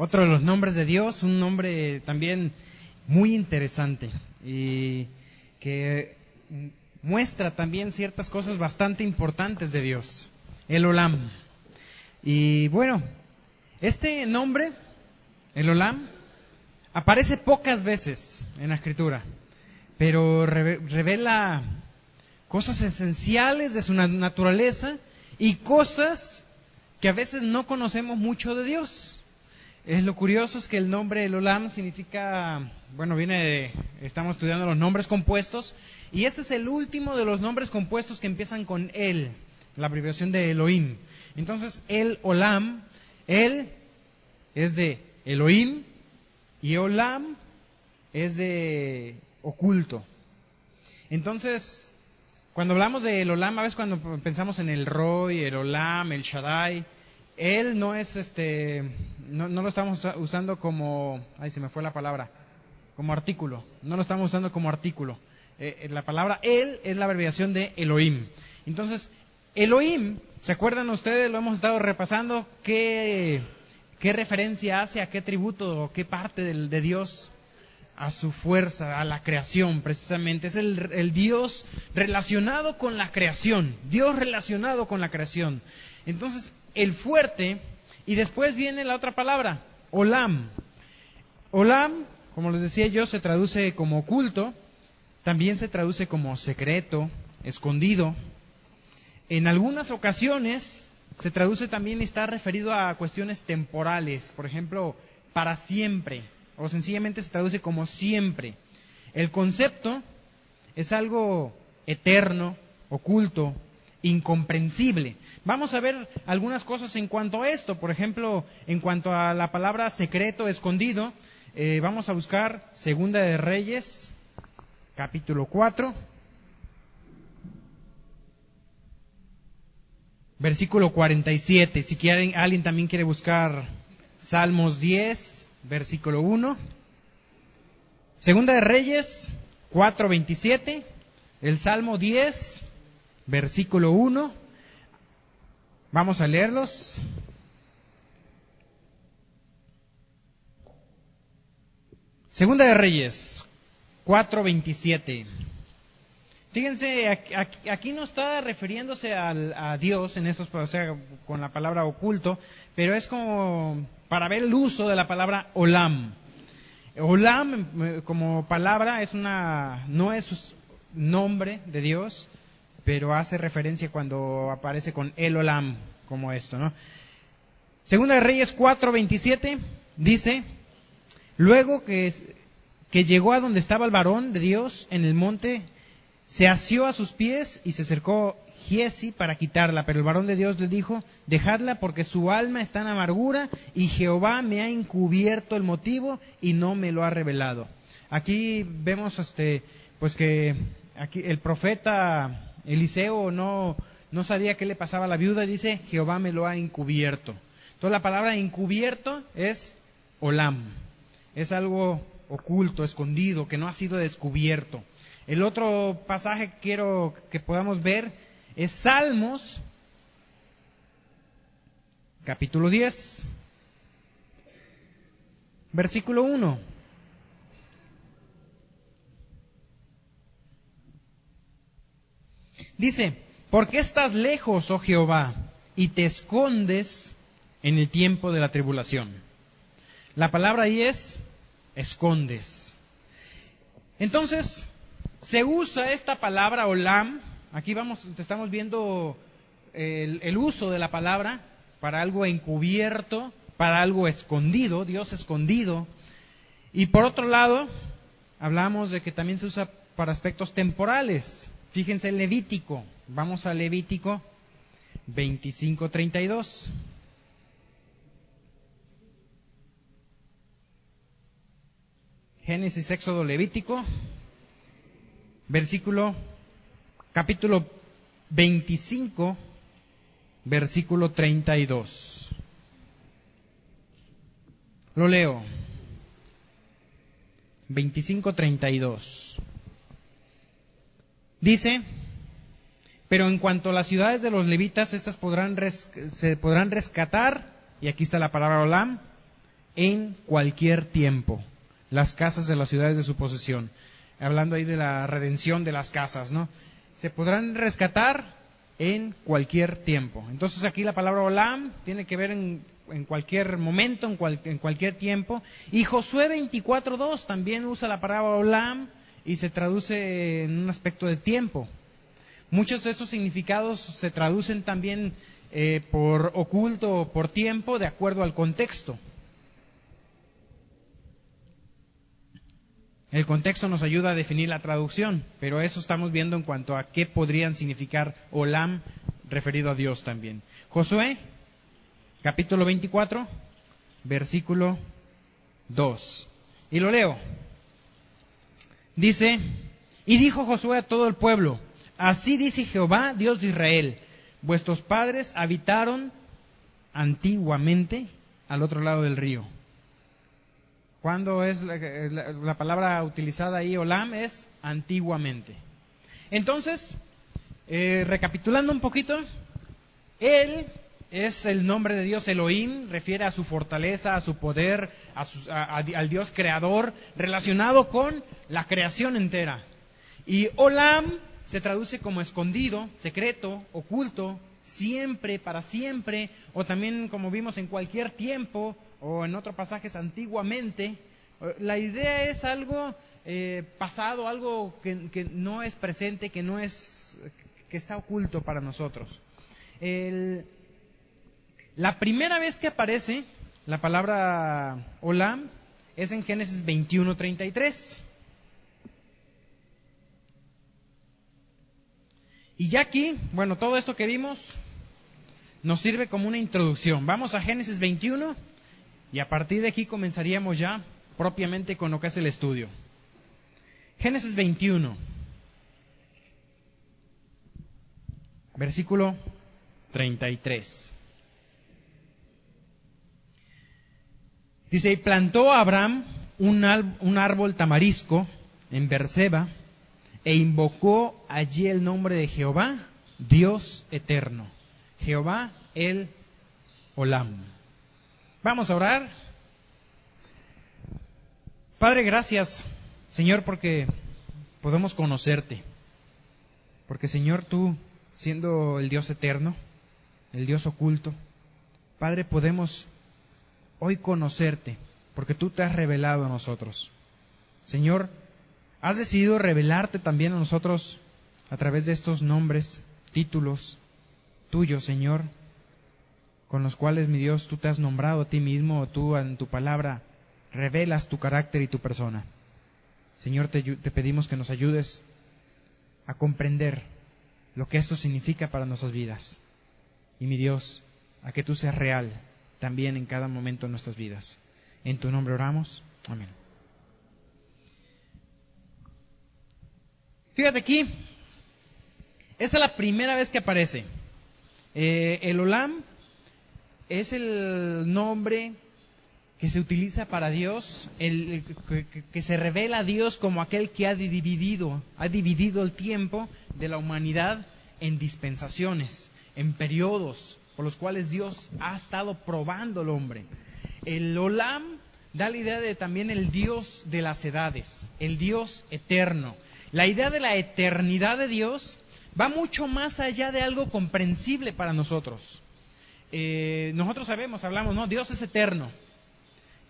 Otro de los nombres de Dios, un nombre también muy interesante y que muestra también ciertas cosas bastante importantes de Dios, el Olam. Y bueno, este nombre, el Olam, aparece pocas veces en la Escritura, pero revela cosas esenciales de su naturaleza y cosas que a veces no conocemos mucho de Dios. Lo curioso es que el nombre el Olam significa, estamos estudiando los nombres compuestos, y este es el último de los nombres compuestos que empiezan con El, la abreviación de Elohim. Entonces, el Olam, El es de Elohim, y Olam es de oculto. Entonces, cuando hablamos del Olam, a veces cuando pensamos en el Roy, el Olam, el Shaddai, él no es no lo estamos usando como, se me fue la palabra, como artículo. No lo estamos usando como artículo. La palabra él es la abreviación de Elohim. Entonces, Elohim, ¿se acuerdan ustedes? Lo hemos estado repasando. ¿Qué referencia hace a qué tributo o qué parte de Dios? A su fuerza, a la creación, precisamente. Es el Dios relacionado con la creación. Dios relacionado con la creación. Entonces, el fuerte, y después viene la otra palabra, Olam. Olam, como les decía yo, se traduce como oculto, también se traduce como secreto, escondido. En algunas ocasiones se traduce también y está referido a cuestiones temporales, por ejemplo, para siempre, o sencillamente se traduce como siempre. El concepto es algo eterno, oculto, incomprensible. Vamos a ver algunas cosas en cuanto a esto. Por ejemplo, en cuanto a la palabra secreto, escondido, vamos a buscar Segunda de Reyes, capítulo 4, versículo 47. Si alguien también quiere buscar Salmos 10, versículo 1. Segunda de Reyes 4:27, el Salmo 10, versículo 1. Vamos a leerlos. Segunda de Reyes 4:27. Fíjense, aquí no está refiriéndose a Dios en estos, o sea, con la palabra oculto, pero es como para ver el uso de la palabra Olam. Olam como palabra no es nombre de Dios, pero hace referencia cuando aparece con el Olam, como esto, ¿no? Segunda de Reyes 4:27 dice: luego que llegó a donde estaba el varón de Dios en el monte, se asió a sus pies y se acercó Giezi para quitarla, pero el varón de Dios le dijo: dejadla, porque su alma está en amargura y Jehová me ha encubierto el motivo y no me lo ha revelado. Aquí vemos pues que aquí el profeta Eliseo no sabía qué le pasaba a la viuda, y dice: Jehová me lo ha encubierto. Entonces la palabra encubierto es Olam, es algo oculto, escondido, que no ha sido descubierto. El otro pasaje que quiero que podamos ver es Salmos, capítulo 10, versículo 1. Dice: ¿por qué estás lejos, oh Jehová, y te escondes en el tiempo de la tribulación? La palabra ahí es escondes. Entonces, se usa esta palabra Olam. Aquí estamos viendo el uso de la palabra para algo encubierto, para algo escondido, Dios escondido. Y por otro lado, hablamos de que también se usa para aspectos temporales. Fíjense en Levítico. Vamos a Levítico 25:32. Génesis, Éxodo, Levítico, capítulo 25, versículo 32. Lo leo. 25:32. Dice: pero en cuanto a las ciudades de los levitas, estas se podrán rescatar, y aquí está la palabra Olam, en cualquier tiempo las casas de las ciudades de su posesión. Hablando ahí de la redención de las casas, ¿no? Se podrán rescatar en cualquier tiempo. Entonces aquí la palabra olam tiene que ver en cualquier momento, en cualquier tiempo. Y Josué 24:2 también usa la palabra olam y se traduce en un aspecto de tiempo. Muchos de esos significados se traducen también por oculto o por tiempo, de acuerdo al contexto. El contexto nos ayuda a definir la traducción, pero eso estamos viendo en cuanto a qué podrían significar olam referido a Dios también. Josué, capítulo 24, versículo 2. Y lo leo. Dice, y dijo Josué a todo el pueblo, así dice Jehová, Dios de Israel, vuestros padres habitaron antiguamente al otro lado del río. ¿Cuándo es la palabra utilizada ahí, olam? Es antiguamente. Entonces, recapitulando un poquito, Él es el nombre de Dios Elohim, refiere a su fortaleza, a su poder, al Dios creador, relacionado con la creación entera. Y olam se traduce como escondido, secreto, oculto, siempre, para siempre, o también como vimos en cualquier tiempo, o en otros pasajes antiguamente. La idea es algo pasado, algo que no es presente, que está oculto para nosotros. La primera vez que aparece la palabra olam es en Génesis 21:33. Y ya aquí, bueno, todo esto que vimos nos sirve como una introducción. Vamos a Génesis 21 y a partir de aquí comenzaríamos ya propiamente con lo que es el estudio. Génesis 21, versículo 33. Dice, y plantó Abraham un árbol tamarisco en Berseba, e invocó allí el nombre de Jehová, Dios eterno. Jehová el Olam. Vamos a orar. Padre, gracias, Señor, porque podemos conocerte. Porque, Señor, tú, siendo el Dios eterno, el Dios oculto, Padre, podemos hoy conocerte, porque tú te has revelado a nosotros. Señor, has decidido revelarte también a nosotros a través de estos nombres, títulos tuyos, Señor, con los cuales, mi Dios, tú te has nombrado a ti mismo, o tú en tu palabra revelas tu carácter y tu persona. Señor, te pedimos que nos ayudes a comprender lo que esto significa para nuestras vidas. Y, mi Dios, a que tú seas real también en cada momento de nuestras vidas. En tu nombre oramos. Amén. Fíjate aquí, esta es la primera vez que aparece. El Olam es el nombre que se utiliza para Dios, que se revela a Dios como aquel que ha dividido el tiempo de la humanidad en dispensaciones, en periodos por los cuales Dios ha estado probando al hombre. El Olam da la idea de también el Dios de las edades, el Dios eterno. La idea de la eternidad de Dios va mucho más allá de algo comprensible para nosotros. Nosotros hablamos, no, Dios es eterno.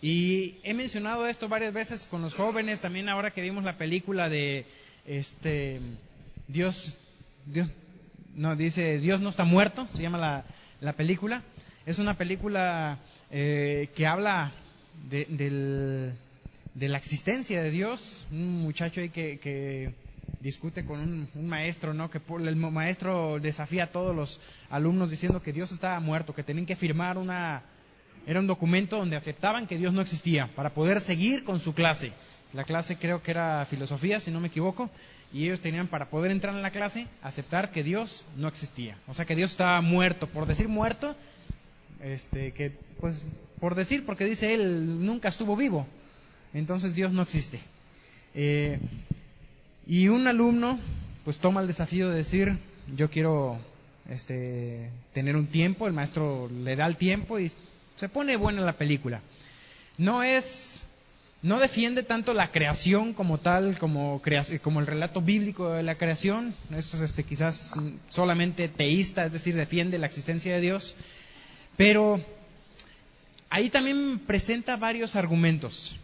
Y he mencionado esto varias veces con los jóvenes, también ahora que vimos la película de Dios no está muerto, se llama la película. Es una película que habla de la existencia de Dios. Un muchacho ahí que discute con un maestro, ¿no? Que el maestro desafía a todos los alumnos diciendo que Dios estaba muerto, que tenían que firmar era un documento donde aceptaban que Dios no existía para poder seguir con su clase. La clase creo que era filosofía, si no me equivoco, y ellos tenían, para poder entrar en la clase, aceptar que Dios no existía. O sea, que Dios estaba muerto. Por decir muerto, por decir, porque dice él, nunca estuvo vivo. Entonces Dios no existe. Y un alumno pues toma el desafío de decir, yo quiero tener un tiempo. El maestro le da el tiempo y se pone buena la película. no defiende tanto la creación como tal, como el relato bíblico de la creación. Es quizás solamente teísta, es decir, defiende la existencia de Dios. Pero ahí también presenta varios argumentos.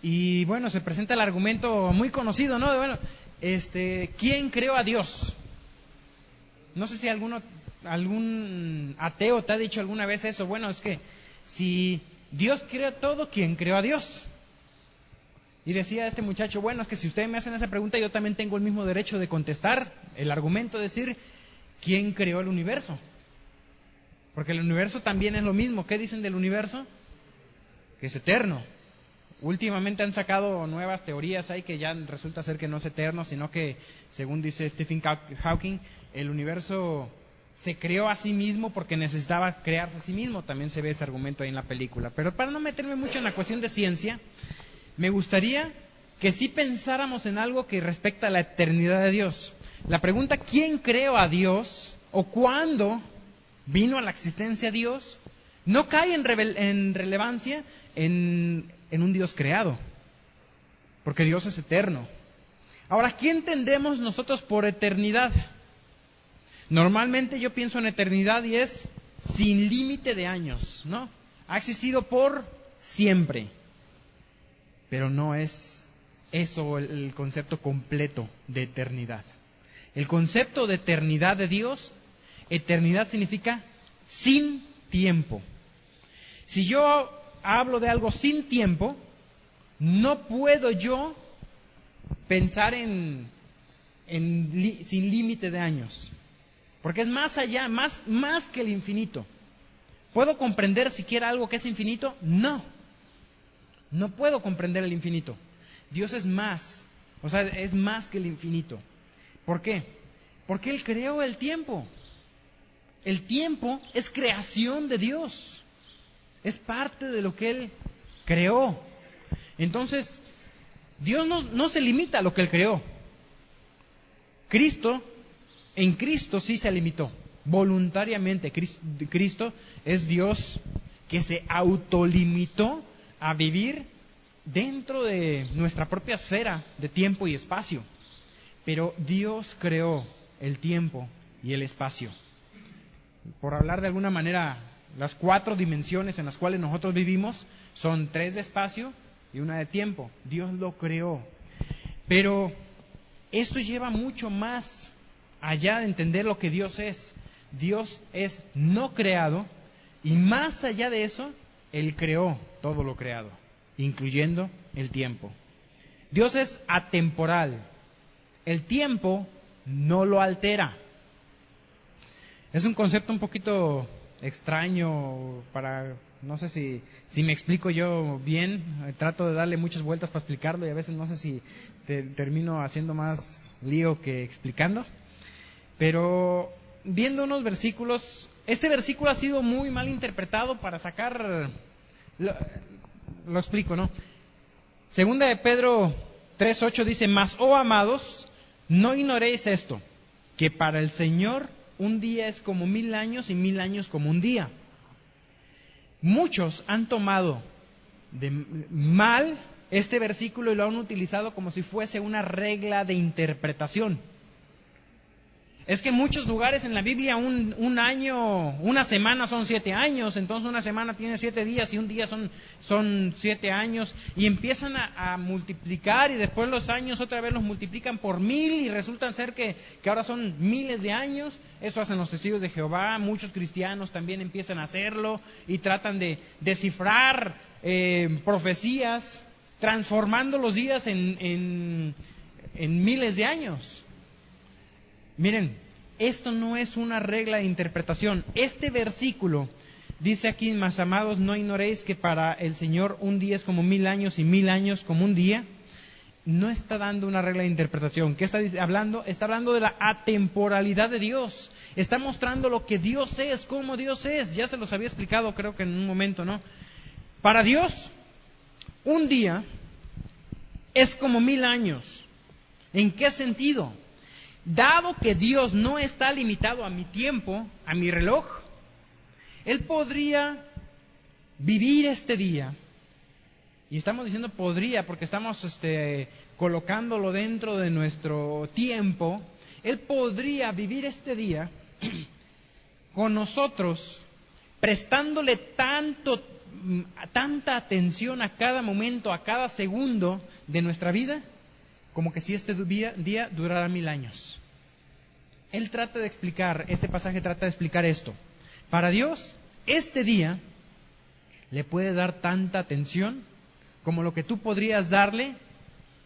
Y bueno, se presenta el argumento muy conocido, ¿no? ¿Quién creó a Dios? No sé si algún ateo te ha dicho alguna vez eso. Bueno, es que si Dios creó todo, ¿quién creó a Dios? Y decía este muchacho, bueno, es que si ustedes me hacen esa pregunta, yo también tengo el mismo derecho de contestar el argumento, decir, ¿quién creó el universo? Porque el universo también es lo mismo. ¿Qué dicen del universo? Que es eterno. Últimamente han sacado nuevas teorías ahí que ya resulta ser que no es eterno, sino que, según dice Stephen Hawking, el universo se creó a sí mismo porque necesitaba crearse a sí mismo. También se ve ese argumento ahí en la película. Pero para no meterme mucho en la cuestión de ciencia, me gustaría que sí pensáramos en algo que respecta a la eternidad de Dios. La pregunta, ¿quién creó a Dios? ¿O cuándo vino a la existencia Dios? No cae en relevancia en un Dios creado, porque Dios es eterno. Ahora, ¿qué entendemos nosotros por eternidad? Normalmente yo pienso en eternidad y es sin límite de años, ¿no? Ha existido por siempre. Pero no es eso el concepto completo de eternidad. El concepto de eternidad de Dios, eternidad significa sin tiempo. Si yo hablo de algo sin tiempo, no puedo yo pensar sin límite de años. Porque es más allá, más que el infinito. ¿Puedo comprender siquiera algo que es infinito? No. No puedo comprender el infinito. Dios es más, es más que el infinito. ¿Por qué? Porque Él creó el tiempo. El tiempo es creación de Dios. Es parte de lo que Él creó. Entonces, Dios no se limita a lo que Él creó. En Cristo sí se limitó. Voluntariamente, Cristo es Dios que se autolimitó a vivir dentro de nuestra propia esfera de tiempo y espacio. Pero Dios creó el tiempo y el espacio. Por hablar de alguna manera, las 4 dimensiones en las cuales nosotros vivimos son 3 de espacio y 1 de tiempo. Dios lo creó. Pero esto lleva mucho más allá de entender lo que Dios es. Dios es no creado y más allá de eso, Él creó todo lo creado, incluyendo el tiempo. Dios es atemporal. El tiempo no lo altera. Es un concepto un poquito extraño no sé si me explico yo bien. Trato de darle muchas vueltas para explicarlo y a veces no sé si termino haciendo más lío que explicando. Pero viendo unos versículos, este versículo ha sido muy mal interpretado para sacar... Lo explico, ¿no? Segunda de Pedro 3:8 dice, mas, oh amados, no ignoréis esto, que para el Señor un día es como 1000 años y 1000 años como un día. Muchos han tomado de mal este versículo y lo han utilizado como si fuese una regla de interpretación. Es que en muchos lugares en la Biblia un año, una semana son 7 años, entonces una semana tiene 7 días y un día son 7 años, y empiezan a multiplicar y después los años otra vez los multiplican por 1000 y resultan ser que ahora son miles de años. Eso hacen los testigos de Jehová, muchos cristianos también empiezan a hacerlo y tratan de descifrar profecías, transformando los días en miles de años. Miren, esto no es una regla de interpretación. Este versículo dice aquí, mas amados, no ignoréis que para el Señor un día es como 1000 años y 1000 años como un día. No está dando una regla de interpretación. ¿Qué está hablando? Está hablando de la atemporalidad de Dios. Está mostrando lo que Dios es, cómo Dios es. Ya se los había explicado, creo que en un momento, ¿no? Para Dios, un día es como 1000 años. ¿En qué sentido? Dado que Dios no está limitado a mi tiempo, a mi reloj, Él podría vivir este día y estamos diciendo podría porque estamos colocándolo dentro de nuestro tiempo, Él podría vivir este día con nosotros, prestándole tanta atención a cada momento, a cada segundo de nuestra vida, como que si este día durara 1000 años. Él trata de explicar, este pasaje trata de explicar esto. Para Dios, este día le puede dar tanta atención como lo que tú podrías darle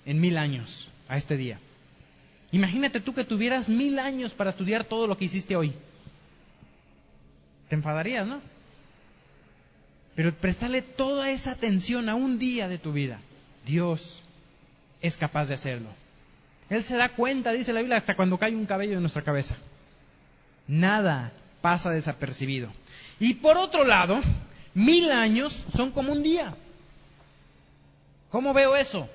en 1000 años a este día. Imagínate tú que tuvieras 1000 años para estudiar todo lo que hiciste hoy. Te enfadarías, ¿no? Pero prestarle toda esa atención a un día de tu vida, Dios es capaz de hacerlo. Él se da cuenta, dice la Biblia, hasta cuando cae un cabello de nuestra cabeza. Nada pasa desapercibido. Y por otro lado, 1000 años son como un día. ¿Cómo veo eso?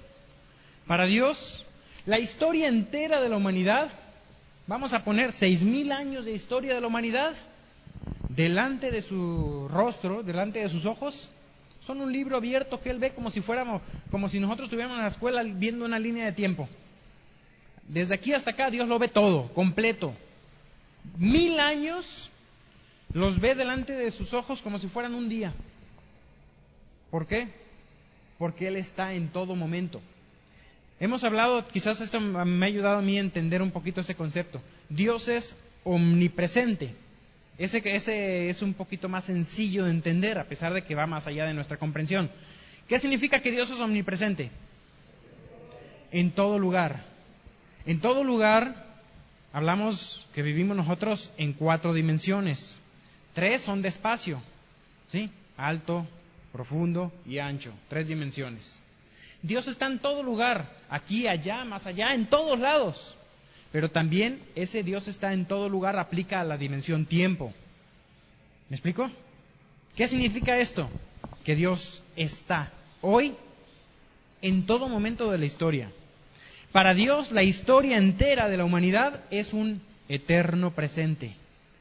Para Dios, la historia entera de la humanidad, vamos a poner 6000 años de historia de la humanidad, delante de su rostro, delante de sus ojos, son un libro abierto que Él ve como si nosotros estuviéramos en la escuela viendo una línea de tiempo. Desde aquí hasta acá Dios lo ve todo, completo. 1000 años los ve delante de sus ojos como si fueran un día. ¿Por qué? Porque Él está en todo momento. Hemos hablado, quizás esto me ha ayudado a mí a entender un poquito ese concepto. Dios es omnipresente. Ese es un poquito más sencillo de entender, a pesar de que va más allá de nuestra comprensión. ¿Qué significa que Dios es omnipresente? En todo lugar. En todo lugar, hablamos que vivimos nosotros en 4 dimensiones. 3 son de espacio, ¿sí? Alto, profundo y ancho. 3 dimensiones. Dios está en todo lugar, aquí, allá, más allá, en todos lados. Pero también ese Dios está en todo lugar, aplica a la dimensión tiempo. ¿Me explico? ¿Qué significa esto? Que Dios está hoy en todo momento de la historia. Para Dios, la historia entera de la humanidad es un eterno presente.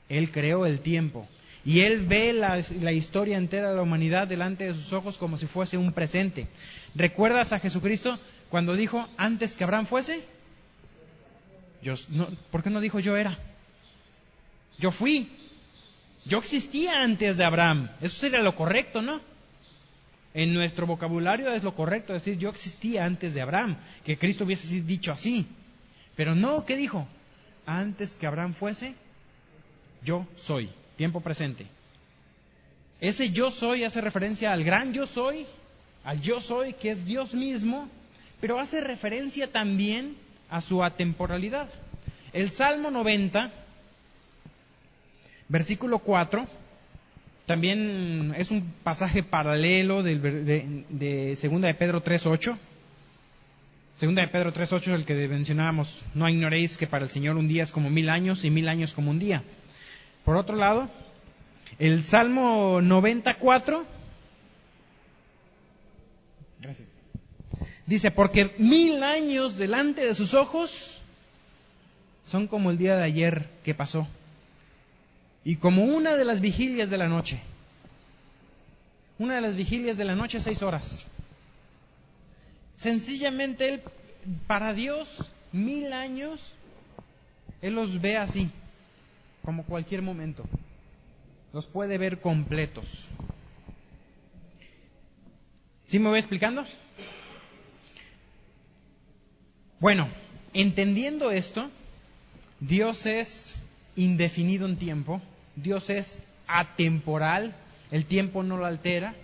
Él creó el tiempo y Él ve la historia entera de la humanidad delante de sus ojos como si fuese un presente. ¿Recuerdas a Jesucristo cuando dijo, antes que Abraham fuese? ¿Por qué no dijo yo era? Yo fui. Yo existía antes de Abraham. Eso sería lo correcto, ¿no? En nuestro vocabulario es lo correcto decir yo existía antes de Abraham, que Cristo hubiese dicho así. Pero no, ¿qué dijo? Antes que Abraham fuese, yo soy, tiempo presente. Ese yo soy hace referencia al gran yo soy, al yo soy que es Dios mismo, pero hace referencia también a su atemporalidad. El Salmo 90, versículo 4, también es un pasaje paralelo de 2 de Pedro 3:8. 2 de Pedro 3:8 es el que mencionábamos. No ignoréis que para el Señor un día es como 1000 años y 1000 años como un día. Por otro lado, el Salmo 94. Gracias. Dice, porque 1000 años delante de sus ojos son como el día de ayer que pasó. Y como una de las vigilias de la noche. Una de las vigilias de la noche, 6 horas. Sencillamente, para Dios, 1000 años, Él los ve así, como cualquier momento. Los puede ver completos. ¿Sí me voy explicando? Bueno, entendiendo esto, Dios es indefinido en tiempo. Dios es atemporal, el tiempo no lo altera.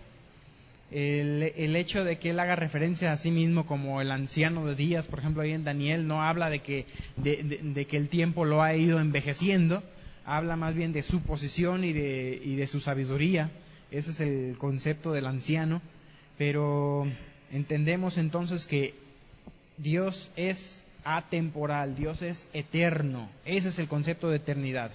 El hecho de que Él haga referencia a sí mismo como el anciano de días, por ejemplo, ahí en Daniel, no habla de que el tiempo lo ha ido envejeciendo, habla más bien de su posición y de su sabiduría. Ese es el concepto del anciano. Pero entendemos entonces que Dios es atemporal, Dios es eterno. Ese es el concepto de eternidad.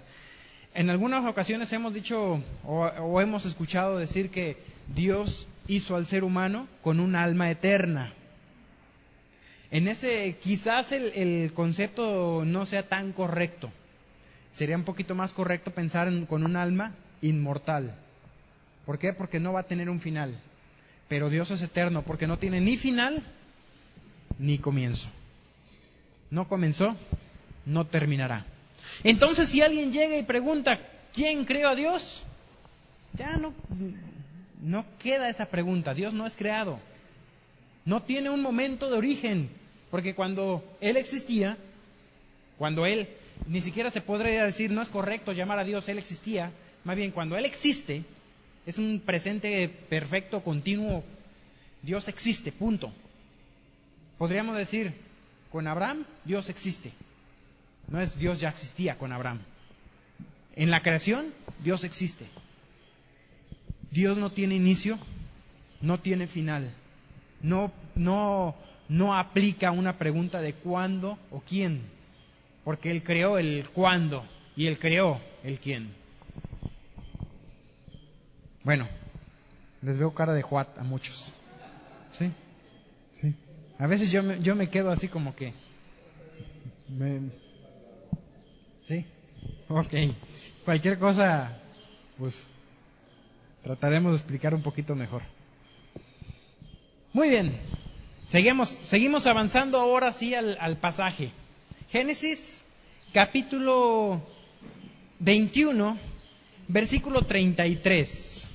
En algunas ocasiones hemos dicho o hemos escuchado decir que Dios hizo al ser humano con un alma eterna. En ese quizás el concepto no sea tan correcto. Sería un poquito más correcto pensar con un alma inmortal. ¿Por qué? Porque no va a tener un final. pero Dios es eterno porque no tiene ni final ni comienzo. No comenzó, no terminará. Entonces, si alguien llega y pregunta, ¿quién creó a Dios? Ya no queda esa pregunta. Dios no es creado. No tiene un momento de origen, porque cuando Él existía, cuando Él, ni siquiera se podría decir, no es correcto llamar a Dios, Él existía, más bien cuando Él existe, es un presente perfecto, continuo, Dios existe, punto. Podríamos decir, con Abraham, Dios existe. No es Dios ya existía con Abraham. En la creación, Dios existe. Dios no tiene inicio, no tiene final. No aplica una pregunta de cuándo o quién, porque Él creó el cuándo y Él creó el quién. Bueno, les veo cara de Juat a muchos. ¿Sí? Sí. A veces yo me quedo así como que... ¿Sí? Ok. Cualquier cosa, pues trataremos de explicar un poquito mejor. Muy bien. Seguimos avanzando ahora sí al pasaje. Génesis, capítulo 21, versículo 33.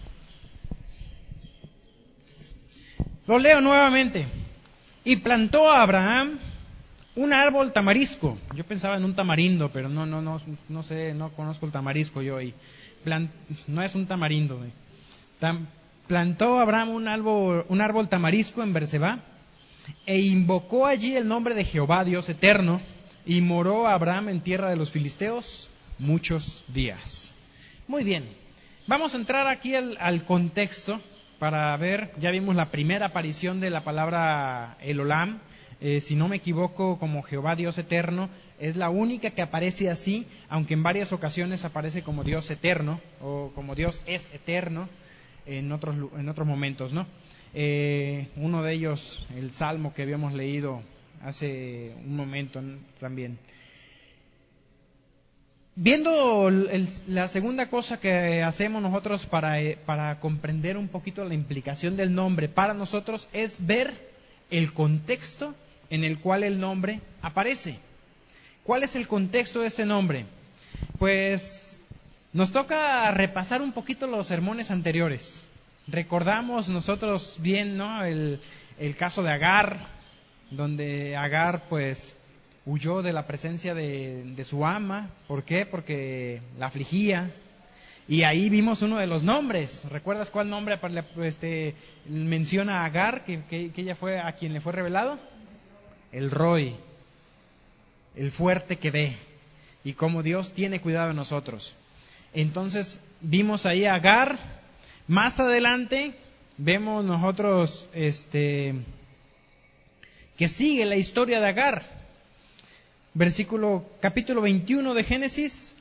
Lo leo nuevamente. Y plantó a Abraham un árbol tamarisco. Yo pensaba en un tamarindo, pero no sé, no conozco el tamarisco yo. No es un tamarindo. Plantó Abraham un árbol tamarisco en Berseba e invocó allí el nombre de Jehová, Dios eterno, y moró Abraham en tierra de los filisteos muchos días. Muy bien, vamos a entrar aquí al contexto para ver, ya vimos la primera aparición de la palabra Elolam, si no me equivoco, como Jehová Dios eterno, es la única que aparece así, aunque en varias ocasiones aparece como Dios eterno, o como Dios es eterno, en otros momentos, ¿no? Uno de ellos, el Salmo que habíamos leído hace un momento, ¿no? También. Viendo la segunda cosa que hacemos nosotros para comprender un poquito la implicación del nombre para nosotros es ver el contexto en el cual el nombre aparece. ¿Cuál es el contexto de ese nombre? Pues nos toca repasar un poquito los sermones anteriores. Recordamos nosotros bien, ¿no? El caso de Agar, donde Agar pues huyó de la presencia de su ama. ¿Por qué? Porque la afligía. Y ahí vimos uno de los nombres. ¿Recuerdas cuál nombre menciona a Agar, que ella fue a quien le fue revelado? El Roy, el fuerte que ve, y cómo Dios tiene cuidado de nosotros. Entonces vimos ahí a Agar. Más adelante vemos nosotros que sigue la historia de Agar. Capítulo 21 de Génesis,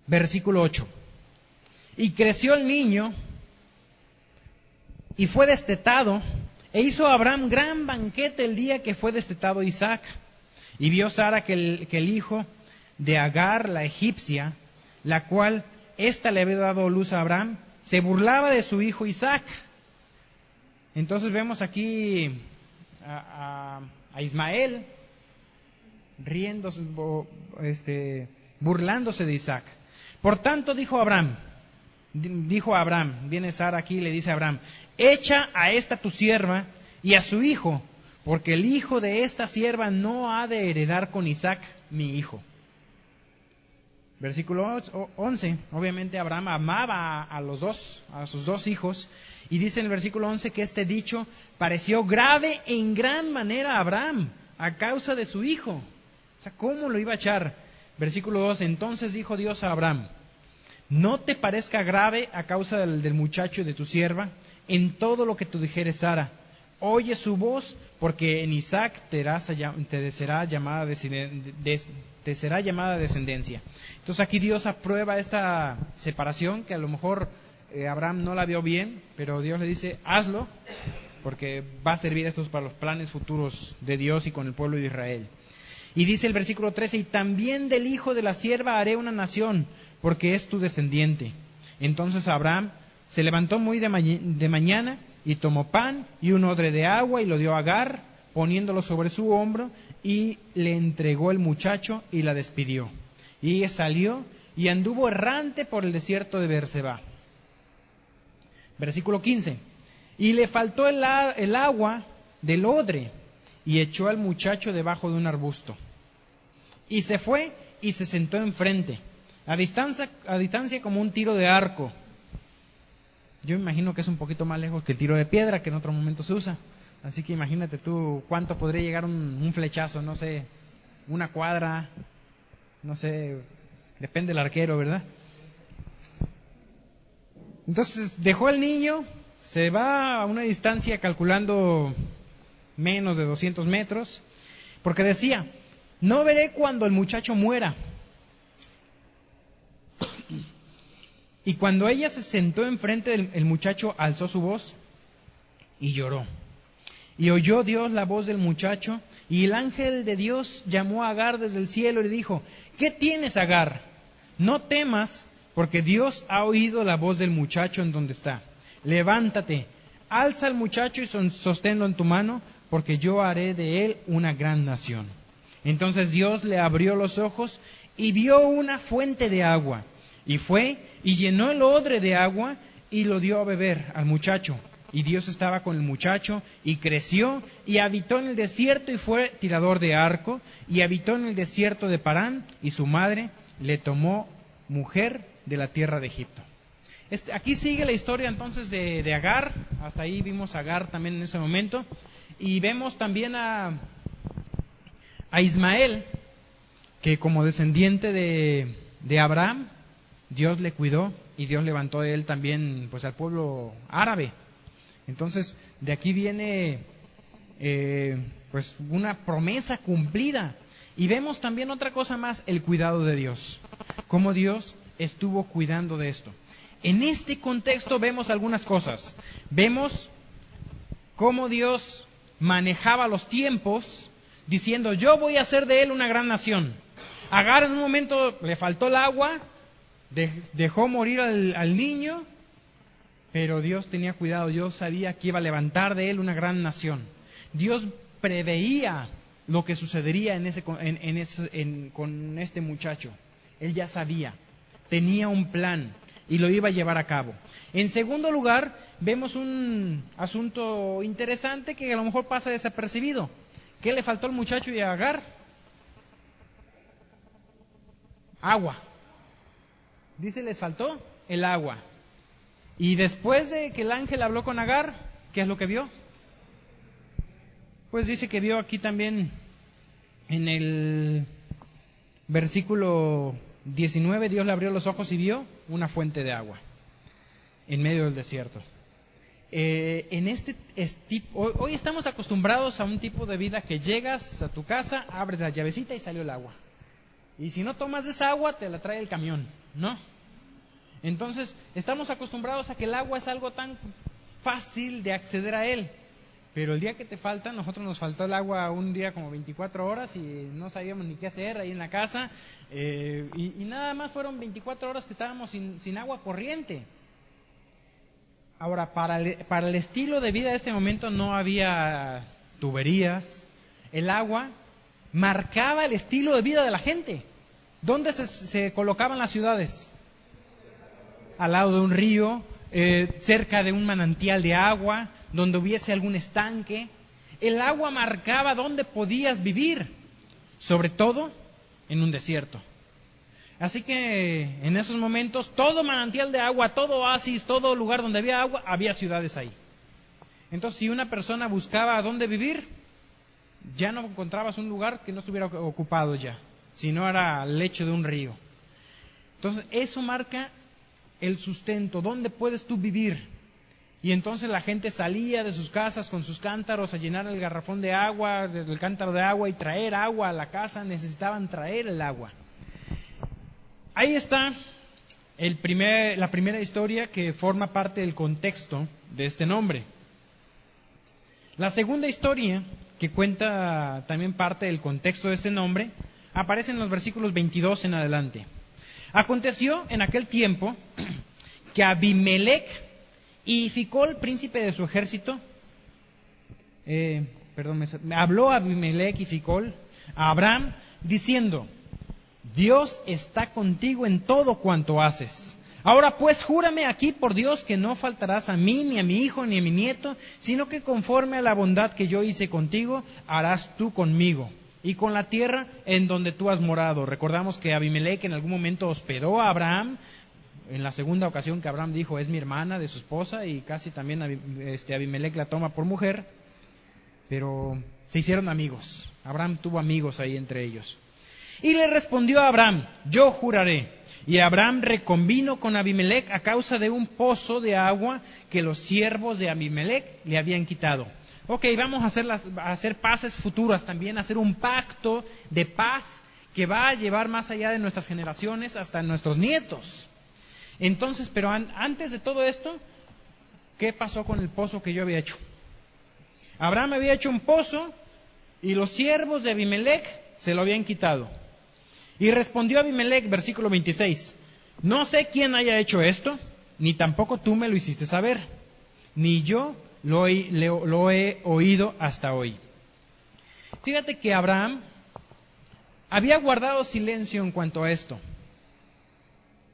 versículo 8. Y creció el niño y fue destetado, e hizo Abraham gran banquete el día que fue destetado Isaac. Y vio Sara que el hijo de Agar, la egipcia, la cual ésta le había dado luz a Abraham, se burlaba de su hijo Isaac. Entonces vemos aquí a Ismael riéndose, burlándose de Isaac. Por tanto dijo Abraham, viene Sara aquí y le dice a Abraham: echa a esta tu sierva y a su hijo, porque el hijo de esta sierva no ha de heredar con Isaac mi hijo. Versículo 11, obviamente Abraham amaba a sus dos hijos, y dice en el versículo 11 que este dicho pareció grave en gran manera a Abraham, a causa de su hijo. O sea, ¿cómo lo iba a echar? Versículo 12, entonces dijo Dios a Abraham: no te parezca grave a causa del muchacho de tu sierva, en todo lo que tú dijeres Sara. Oye su voz, porque en Isaac te será llamada descendencia. Entonces aquí Dios aprueba esta separación, que a lo mejor Abraham no la vio bien, pero Dios le dice: hazlo, porque va a servir esto para los planes futuros de Dios y con el pueblo de Israel. Y dice el versículo 13: y también del hijo de la sierva haré una nación, porque es tu descendiente. Entonces Abraham se levantó muy de mañana y tomó pan y un odre de agua y lo dio a Agar, poniéndolo sobre su hombro, y le entregó el muchacho y la despidió. Y ella salió y anduvo errante por el desierto de Beerseba. Versículo 15. Y le faltó el agua del odre, y echó al muchacho debajo de un arbusto. Y se fue y se sentó enfrente, a distancia como un tiro de arco. Yo imagino que es un poquito más lejos que el tiro de piedra, que en otro momento se usa. Así que imagínate tú cuánto podría llegar un flechazo, no sé, una cuadra, no sé, depende del arquero, ¿verdad? Entonces dejó al niño, se va a una distancia calculando menos de 200 metros, porque decía, no veré cuando el muchacho muera. Y cuando ella se sentó enfrente del muchacho, alzó su voz y lloró. Y oyó Dios la voz del muchacho, y el ángel de Dios llamó a Agar desde el cielo y le dijo, ¿qué tienes, Agar? No temas, porque Dios ha oído la voz del muchacho en donde está. Levántate, alza al muchacho y sosténlo en tu mano, porque yo haré de él una gran nación. Entonces Dios le abrió los ojos y vio una fuente de agua, y fue y llenó el odre de agua y lo dio a beber al muchacho. Y Dios estaba con el muchacho, y creció, y habitó en el desierto, y fue tirador de arco, y habitó en el desierto de Parán, y su madre le tomó mujer de la tierra de Egipto. Aquí sigue la historia entonces de Agar. Hasta ahí vimos a Agar también en ese momento, y vemos también a Ismael, que como descendiente de Abraham, Dios le cuidó, y Dios levantó de él también pues al pueblo árabe. Entonces, de aquí viene pues una promesa cumplida. Y vemos también otra cosa más, el cuidado de Dios. Cómo Dios estuvo cuidando de esto. En este contexto vemos algunas cosas. Vemos cómo Dios manejaba los tiempos, diciendo, yo voy a hacer de él una gran nación. Agar en un momento le faltó el agua, dejó morir al niño, pero Dios tenía cuidado, Dios sabía que iba a levantar de él una gran nación. Dios preveía lo que sucedería con este muchacho. Él ya sabía, tenía un plan y lo iba a llevar a cabo. En segundo lugar, vemos un asunto interesante que a lo mejor pasa desapercibido. ¿Qué le faltó al muchacho y a Agar? Agua. Dice, les faltó el agua. Y después de que el ángel habló con Agar, ¿qué es lo que vio? Pues dice que vio aquí también en el versículo 19, Dios le abrió los ojos y vio una fuente de agua en medio del desierto. Hoy estamos acostumbrados a un tipo de vida que llegas a tu casa, abres la llavecita y salió el agua. Y si no tomas esa agua, te la trae el camión, ¿no? Entonces, estamos acostumbrados a que el agua es algo tan fácil de acceder a él. Pero el día que te falta, nosotros nos faltó el agua un día como 24 horas y no sabíamos ni qué hacer ahí en la casa. Y nada más fueron 24 horas que estábamos sin agua corriente. Ahora, para el estilo de vida de este momento no había tuberías. El agua marcaba el estilo de vida de la gente. ¿Dónde se colocaban las ciudades? Al lado de un río, cerca de un manantial de agua, donde hubiese algún estanque. El agua marcaba dónde podías vivir, sobre todo en un desierto. Así que en esos momentos, todo manantial de agua, todo oasis, todo lugar donde había agua, había ciudades ahí. Entonces, si una persona buscaba dónde vivir, ya no encontrabas un lugar que no estuviera ocupado ya, sino era el lecho de un río. Entonces, eso marca el sustento, dónde puedes tú vivir. Y entonces la gente salía de sus casas con sus cántaros a llenar el garrafón de agua, el cántaro de agua y traer agua a la casa, necesitaban traer el agua. Ahí está la primera historia que forma parte del contexto de este nombre. La segunda historia, que cuenta también parte del contexto de este nombre, aparece en los versículos 22 en adelante. Aconteció en aquel tiempo que Abimelech Y Ficol, príncipe de su ejército, habló a Abimelech y Ficol a Abraham diciendo: Dios está contigo en todo cuanto haces. Ahora pues júrame aquí por Dios que no faltarás a mí, ni a mi hijo, ni a mi nieto, sino que conforme a la bondad que yo hice contigo, harás tú conmigo y con la tierra en donde tú has morado. Recordamos que Abimelech en algún momento hospedó a Abraham, en la segunda ocasión que Abraham dijo: es mi hermana, de su esposa, y casi también Abimelech la toma por mujer, pero se hicieron amigos. Abraham tuvo amigos ahí entre ellos. Y le respondió a Abraham: yo juraré. Y Abraham reconvino con Abimelech a causa de un pozo de agua que los siervos de Abimelech le habían quitado. Ok, vamos a hacer paces futuras también, a hacer un pacto de paz que va a llevar más allá de nuestras generaciones hasta nuestros nietos. Entonces, pero antes de todo esto, ¿qué pasó con el pozo que yo había hecho? Abraham había hecho un pozo y los siervos de Abimelech se lo habían quitado. Y respondió Abimelech, versículo 26, no sé quién haya hecho esto, ni tampoco tú me lo hiciste saber, ni yo lo he oído hasta hoy. Fíjate que Abraham había guardado silencio en cuanto a esto.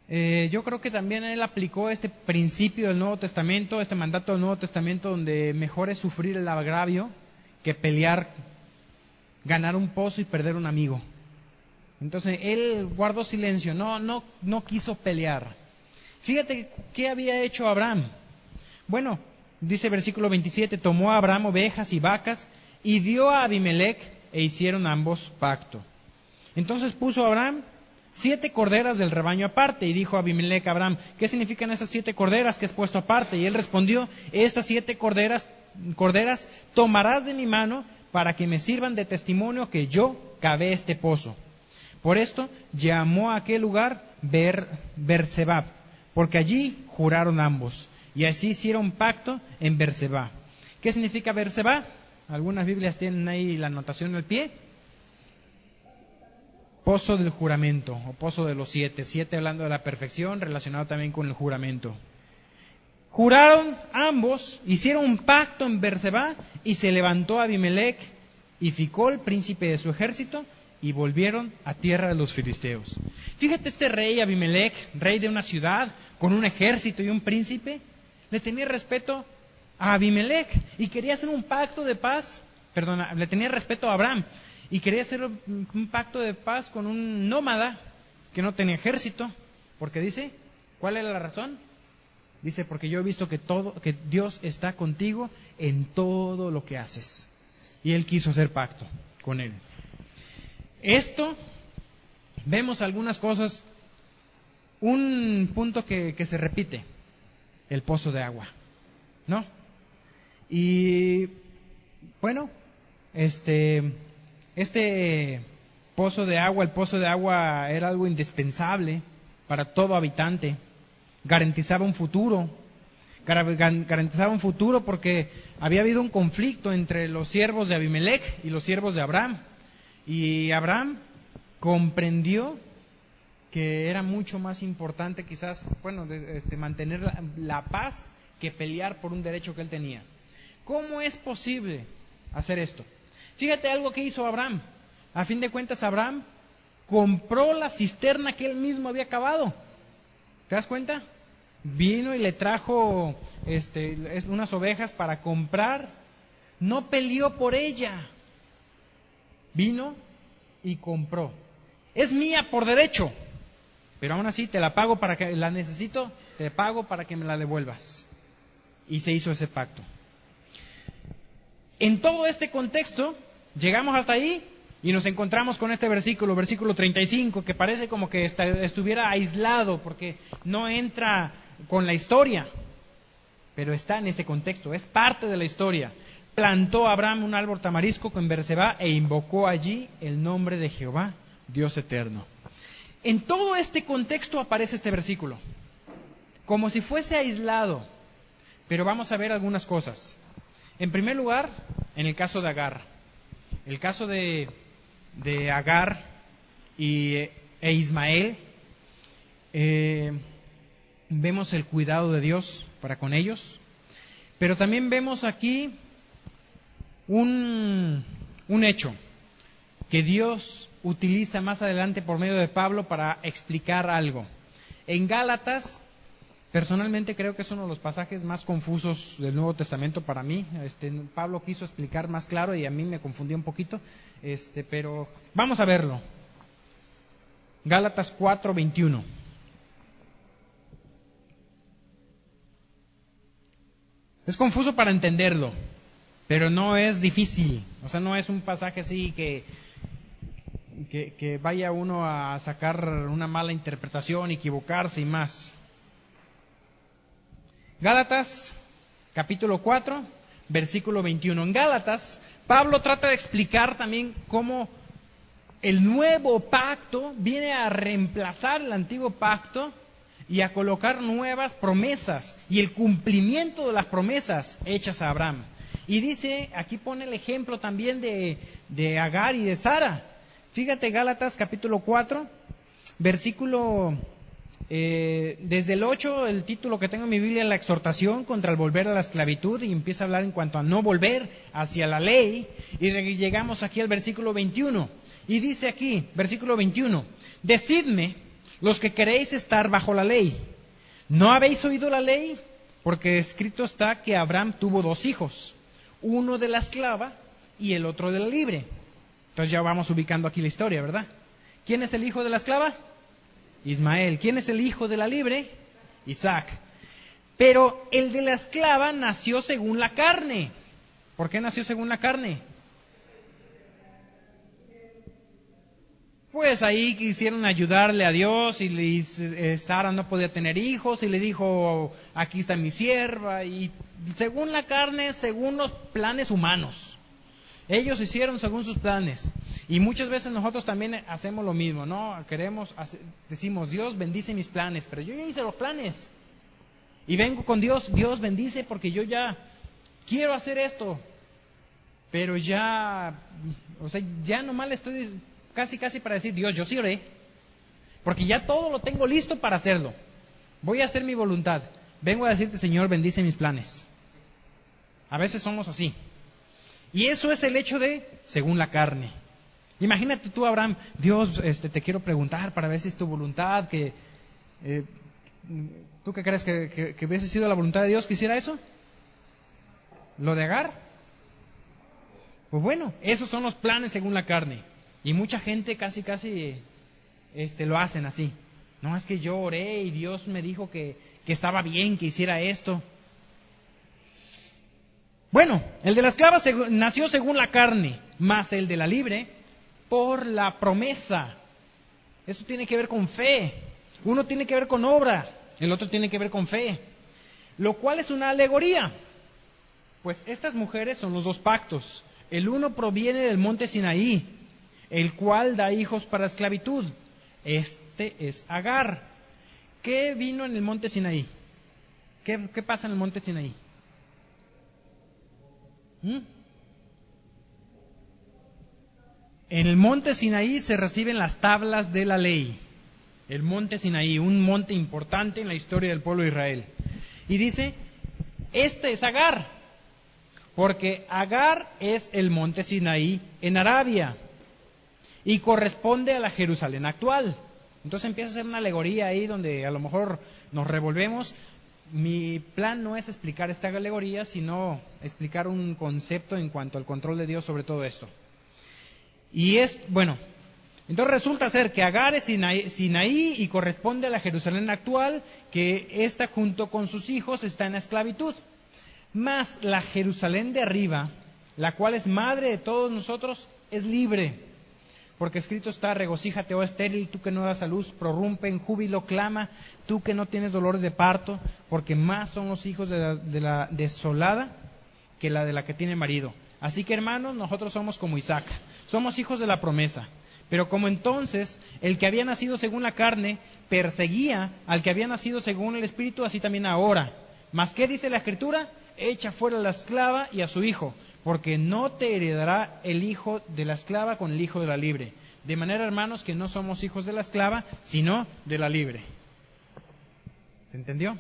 Yo creo que también él aplicó este principio del Nuevo Testamento, este mandato del Nuevo Testamento, donde mejor es sufrir el agravio que pelear, ganar un pozo y perder un amigo. Entonces él guardó silencio, no quiso pelear. Fíjate qué había hecho Abraham. Bueno, dice versículo 27, tomó a Abraham ovejas y vacas y dio a Abimelech e hicieron ambos pacto. Entonces puso a Abraham 7 corderas del rebaño aparte y dijo a Abimelech a Abraham: ¿qué significan esas 7 corderas que has puesto aparte? Y él respondió: estas 7 corderas tomarás de mi mano para que me sirvan de testimonio que yo cavé este pozo. Por esto llamó a aquel lugar Berseba, porque allí juraron ambos, y así hicieron pacto en Berseba. ¿Qué significa Berseba? Algunas Biblias tienen ahí la anotación al pie. Pozo del juramento, o pozo de los 7. 7 hablando de la perfección, relacionado también con el juramento. Juraron ambos, hicieron un pacto en Berseba, y se levantó Abimelech y Ficol, príncipe de su ejército, y volvieron a tierra de los filisteos. Fíjate, este rey Abimelech, rey de una ciudad, con un ejército y un príncipe, le tenía respeto a Abimelech y quería hacer un pacto de paz, le tenía respeto a Abraham y quería hacer un pacto de paz con un nómada que no tenía ejército, porque dice, ¿cuál era la razón? Dice, porque yo he visto que Dios está contigo en todo lo que haces. Y él quiso hacer pacto con él. Esto, vemos algunas cosas, un punto que se repite, el pozo de agua, ¿no? Y bueno, este pozo de agua, el pozo de agua era algo indispensable para todo habitante, garantizaba un futuro porque había habido un conflicto entre los siervos de Abimelech y los siervos de Abraham. Y Abraham comprendió que era mucho más importante quizás, mantener la paz que pelear por un derecho que él tenía. ¿Cómo es posible hacer esto? Fíjate algo que hizo Abraham. A fin de cuentas, Abraham compró la cisterna que él mismo había cavado. ¿Te das cuenta? Vino y le trajo unas ovejas para comprar. No peleó por ella. Vino y compró. Es mía por derecho, pero aún así te la pago para que la necesito, te pago para que me la devuelvas. Y se hizo ese pacto. En todo este contexto, llegamos hasta ahí y nos encontramos con este versículo 35, que parece como que estuviera aislado porque no entra con la historia, pero está en ese contexto, es parte de la historia. Plantó Abraham un árbol tamarisco en Berseba e invocó allí el nombre de Jehová, Dios eterno. En todo este contexto aparece este versículo, como si fuese aislado, pero vamos a ver algunas cosas. En primer lugar, en el caso de Agar. El caso de Agar e Ismael, vemos el cuidado de Dios para con ellos. Pero también vemos aquí un hecho que Dios utiliza más adelante por medio de Pablo para explicar algo. En Gálatas, personalmente creo que es uno de los pasajes más confusos del Nuevo Testamento para mí. Pablo quiso explicar más claro y a mí me confundió un poquito, pero vamos a verlo. Gálatas 4:21. Es confuso para entenderlo, pero no es difícil. O sea, no es un pasaje así que vaya uno a sacar una mala interpretación, equivocarse y más. Gálatas, capítulo 4, versículo 21. En Gálatas, Pablo trata de explicar también cómo el nuevo pacto viene a reemplazar el antiguo pacto y a colocar nuevas promesas y el cumplimiento de las promesas hechas a Abraham. Y dice, aquí pone el ejemplo también de Agar y de Sara. Fíjate, Gálatas capítulo 4, versículo, desde el 8, el título que tengo en mi Biblia, la exhortación contra el volver a la esclavitud, y empieza a hablar en cuanto a no volver hacia la ley, y llegamos aquí al versículo 21. Y dice aquí, versículo 21, decidme, los que queréis estar bajo la ley, ¿no habéis oído la ley? Porque escrito está que Abraham tuvo 2 hijos, uno de la esclava y el otro de la libre. Entonces ya vamos ubicando aquí la historia, ¿verdad? ¿Quién es el hijo de la esclava? Ismael. ¿Quién es el hijo de la libre? Isaac. Pero el de la esclava nació según la carne. ¿Por qué nació según la carne? Pues ahí quisieron ayudarle a Dios y Sara no podía tener hijos y le dijo, aquí está mi sierva, y según la carne, según los planes humanos. Ellos hicieron según sus planes. Y muchas veces nosotros también hacemos lo mismo, ¿no? Decimos, Dios bendice mis planes, pero yo ya hice los planes. Y vengo con Dios, Dios bendice porque yo ya quiero hacer esto. Pero ya nomás le estoy casi para decir, Dios, yo sí oré, porque ya todo lo tengo listo para hacerlo. Voy a hacer mi voluntad. Vengo a decirte, Señor, bendice mis planes. A veces somos así. Y eso es el hecho de, según la carne. Imagínate tú, Abraham, Dios, te quiero preguntar para ver si es tu voluntad, ¿tú qué crees que hubiese sido la voluntad de Dios que hiciera eso? ¿Lo de Agar? Pues bueno, esos son los planes según la carne. Y mucha gente casi lo hacen así. No, es que yo oré y Dios me dijo que estaba bien que hiciera esto. Bueno, el de la esclava nació según la carne, más el de la libre por la promesa. Eso tiene que ver con fe. Uno tiene que ver con obra, el otro tiene que ver con fe. Lo cual es una alegoría. Pues estas mujeres son los 2 pactos. El uno proviene del monte Sinaí, el cual da hijos para esclavitud. Este es Agar. ¿Qué vino en el monte Sinaí? ¿Qué pasa en el monte Sinaí? En el monte Sinaí se reciben las tablas de la ley. El monte Sinaí, un monte importante en la historia del pueblo de Israel. Y dice, este es Agar, porque Agar es el monte Sinaí en Arabia y corresponde a la Jerusalén actual. Entonces empieza a ser una alegoría ahí donde a lo mejor nos revolvemos. Mi plan no es explicar esta alegoría, sino explicar un concepto en cuanto al control de Dios sobre todo esto. Y entonces resulta ser que Agar es Sinaí y corresponde a la Jerusalén actual, que ésta junto con sus hijos está en esclavitud. Mas la Jerusalén de arriba, la cual es madre de todos nosotros, es libre. Porque escrito está, regocíjate, oh estéril, tú que no das a luz, prorrumpe en júbilo, clama, tú que no tienes dolores de parto, porque más son los hijos de la desolada que la de la que tiene marido. Así que, hermanos, nosotros somos como Isaac, somos hijos de la promesa. Pero como entonces el que había nacido según la carne perseguía al que había nacido según el Espíritu, así también ahora. ¿Mas qué dice la Escritura? Echa fuera a la esclava y a su hijo, porque no te heredará el hijo de la esclava con el hijo de la libre. De manera, hermanos, que no somos hijos de la esclava, sino de la libre. ¿Se entendió?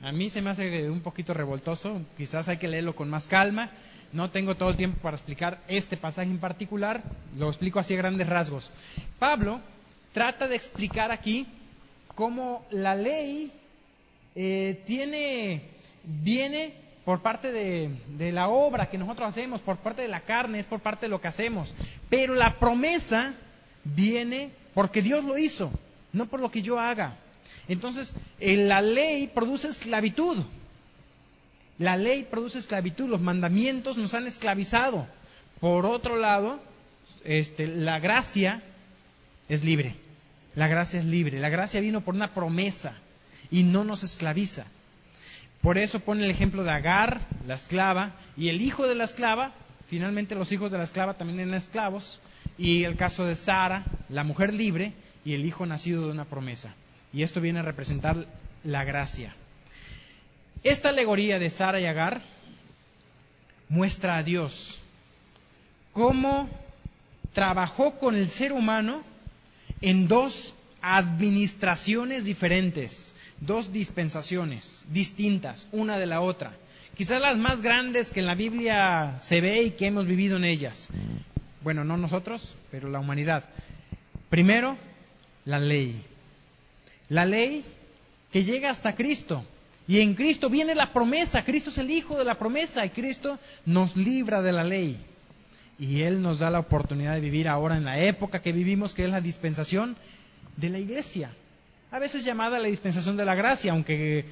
A mí se me hace un poquito revoltoso, quizás hay que leerlo con más calma. No tengo todo el tiempo para explicar este pasaje en particular, lo explico así a grandes rasgos. Pablo trata de explicar aquí cómo la ley viene por parte de la obra que nosotros hacemos, por parte de la carne, es por parte de lo que hacemos. Pero la promesa viene porque Dios lo hizo, no por lo que yo haga. Entonces, la ley produce esclavitud. La ley produce esclavitud, los mandamientos nos han esclavizado. Por otro lado, la gracia es libre. La gracia es libre. La gracia vino por una promesa y no nos esclaviza. Por eso pone el ejemplo de Agar, la esclava, y el hijo de la esclava. Finalmente los hijos de la esclava también eran esclavos. Y el caso de Sara, la mujer libre, y el hijo nacido de una promesa. Y esto viene a representar la gracia. Esta alegoría de Sara y Agar muestra a Dios cómo trabajó con el ser humano en dos administraciones diferentes, dos dispensaciones distintas, una de la otra. Quizás las más grandes que en la Biblia se ve y que hemos vivido en ellas. Bueno, no nosotros, pero la humanidad. Primero, la ley. La ley que llega hasta Cristo. Y en Cristo viene la promesa. Cristo es el Hijo de la promesa. Y Cristo nos libra de la ley. Y Él nos da la oportunidad de vivir ahora en la época que vivimos, que es la dispensación de la iglesia. A veces llamada la dispensación de la gracia, aunque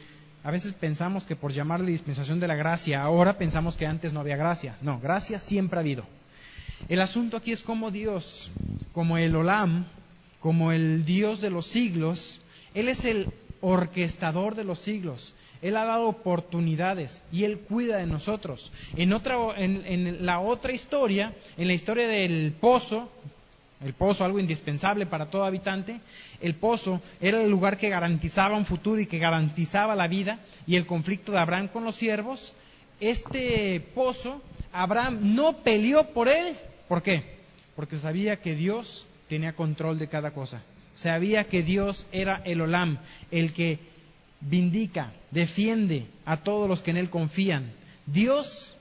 a veces pensamos que por llamarle dispensación de la gracia, ahora pensamos que antes no había gracia. No, gracia siempre ha habido. El asunto aquí es cómo Dios, como el Olam, como el Dios de los siglos, Él es el orquestador de los siglos. Él ha dado oportunidades y Él cuida de nosotros. En la otra historia, en la historia del pozo, el pozo, algo indispensable para todo habitante, el pozo era el lugar que garantizaba un futuro y que garantizaba la vida, y el conflicto de Abraham con los siervos. Este pozo, Abraham no peleó por él. ¿Por qué? Porque sabía que Dios tenía control de cada cosa. Sabía que Dios era el Olam, el que vindica, defiende a todos los que en Él confían. Dios,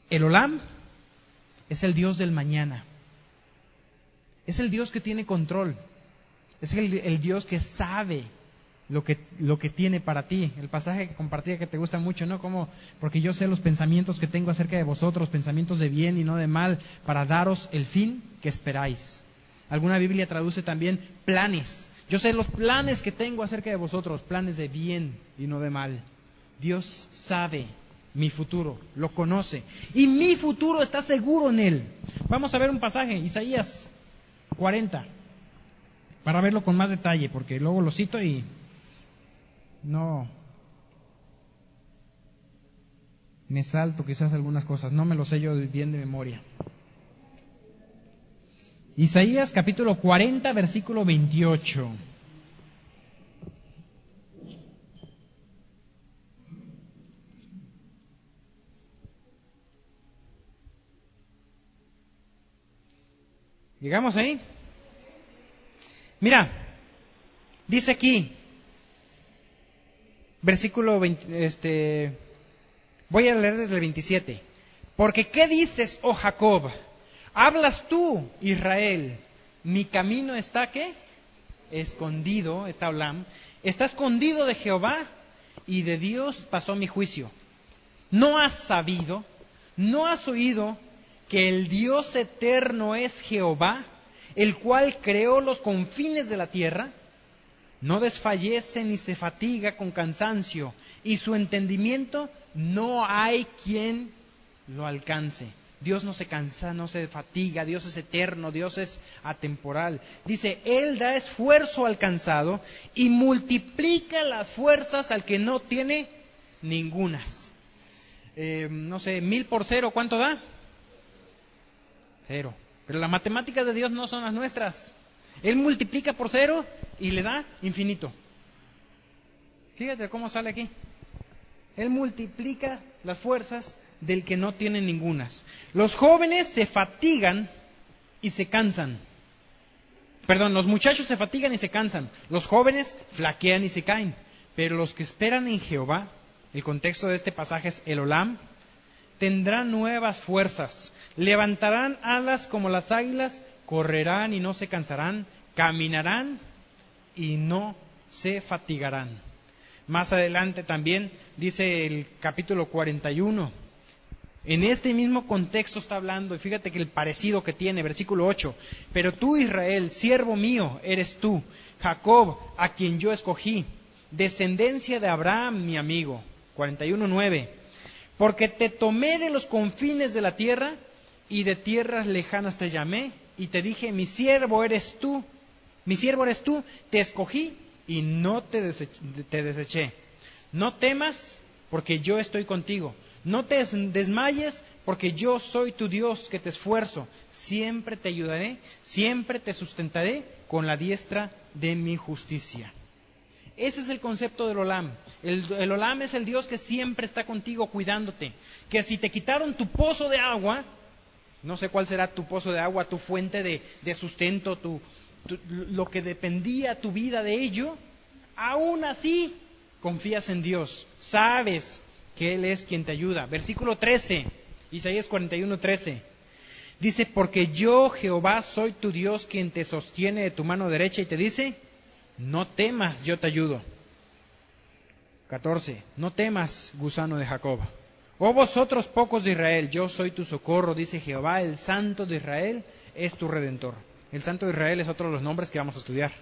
el Olam, es el Dios del mañana. Es el Dios que tiene control. Es el Dios que sabe lo que tiene para ti. El pasaje que compartía que te gusta mucho, ¿no? Porque yo sé los pensamientos que tengo acerca de vosotros, pensamientos de bien y no de mal, para daros el fin que esperáis. Alguna Biblia traduce también planes. Yo sé los planes que tengo acerca de vosotros, planes de bien y no de mal. Dios sabe mi futuro, lo conoce. Y mi futuro está seguro en Él. Vamos a ver un pasaje, Isaías 40, para verlo con más detalle, porque luego lo cito y no me salto quizás algunas cosas, no me lo sé yo bien de memoria. Isaías capítulo 40, versículo 28. ¿Llegamos ahí? Mira, dice aquí, versículo 20, voy a leer desde el 27. Porque ¿qué dices, oh Jacob? Hablas tú, Israel, mi camino está, ¿qué? Escondido, está Olam, está escondido de Jehová, y de Dios pasó mi juicio. ¿No has sabido, no has oído que el Dios eterno es Jehová, el cual creó los confines de la tierra? No desfallece ni se fatiga con cansancio, y su entendimiento no hay quien lo alcance. Dios no se cansa, no se fatiga, Dios es eterno, Dios es atemporal. Dice, Él da esfuerzo al cansado y multiplica las fuerzas al que no tiene ningunas. 1000 por 0, ¿cuánto da? 0. Pero las matemáticas de Dios no son las nuestras. Él multiplica por 0 y le da infinito. Fíjate cómo sale aquí. Él multiplica las fuerzas del que no tiene ningunas. Los jóvenes se fatigan y se cansan. Perdón, los muchachos se fatigan y se cansan. Los jóvenes flaquean y se caen. Pero los que esperan en Jehová, el contexto de este pasaje es el Olam, tendrán nuevas fuerzas, levantarán alas como las águilas, correrán y no se cansarán, caminarán y no se fatigarán. Más adelante también dice el capítulo 41. En este mismo contexto está hablando, y fíjate que el parecido que tiene, versículo 8. Pero tú, Israel, siervo mío, eres tú, Jacob, a quien yo escogí, descendencia de Abraham, mi amigo. 41:9. Porque te tomé de los confines de la tierra, y de tierras lejanas te llamé, y te dije, mi siervo eres tú, te escogí, y no te deseché. No temas, porque yo estoy contigo. No te desmayes, porque yo soy tu Dios que te esfuerzo. Siempre te ayudaré, siempre te sustentaré con la diestra de mi justicia. Ese es el concepto del Olam. El Olam es el Dios que siempre está contigo cuidándote. Que si te quitaron tu pozo de agua, no sé cuál será tu pozo de agua, tu fuente de sustento, lo que dependía tu vida de ello, aún así confías en Dios. Sabes que Él es quien te ayuda. Versículo 13, Isaías 41:13. Dice, porque yo, Jehová, soy tu Dios, quien te sostiene de tu mano derecha, y te dice, no temas, yo te ayudo. 14, no temas, gusano de Jacob. Oh vosotros pocos de Israel, yo soy tu socorro, dice Jehová, el Santo de Israel es tu Redentor. El Santo de Israel es otro de los nombres que vamos a estudiar.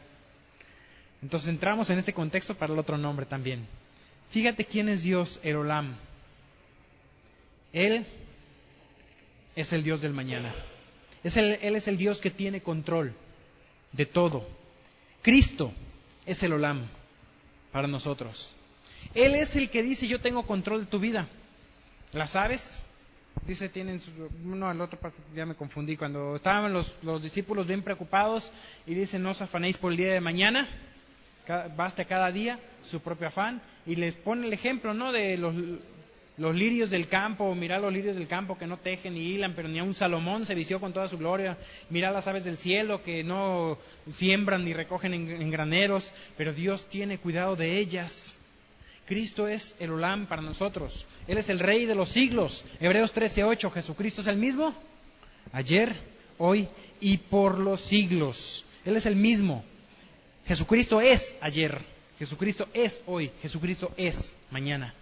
Entonces entramos en este contexto para el otro nombre también. Fíjate quién es Dios, el Olam. Él es el Dios del mañana. Él es el Dios que tiene control de todo. Cristo es el Olam para nosotros. Él es el que dice, yo tengo control de tu vida. ¿La sabes? Dice, el otro ya me confundí. Cuando estaban los discípulos bien preocupados y dicen, no os afanéis por el día de mañana, basta cada día su propio afán, y les pone el ejemplo, ¿no?, de los lirios del campo. Mirad los lirios del campo que no tejen ni hilan, pero ni aun Salomón se vistió con toda su gloria. Mirad las aves del cielo que no siembran ni recogen en graneros, pero Dios tiene cuidado de ellas. Cristo es el Olam para nosotros. Él es el Rey de los siglos. Hebreos 13:8, Jesucristo es el mismo ayer, hoy y por los siglos. Él es el mismo. Jesucristo es ayer, Jesucristo es hoy, Jesucristo es mañana.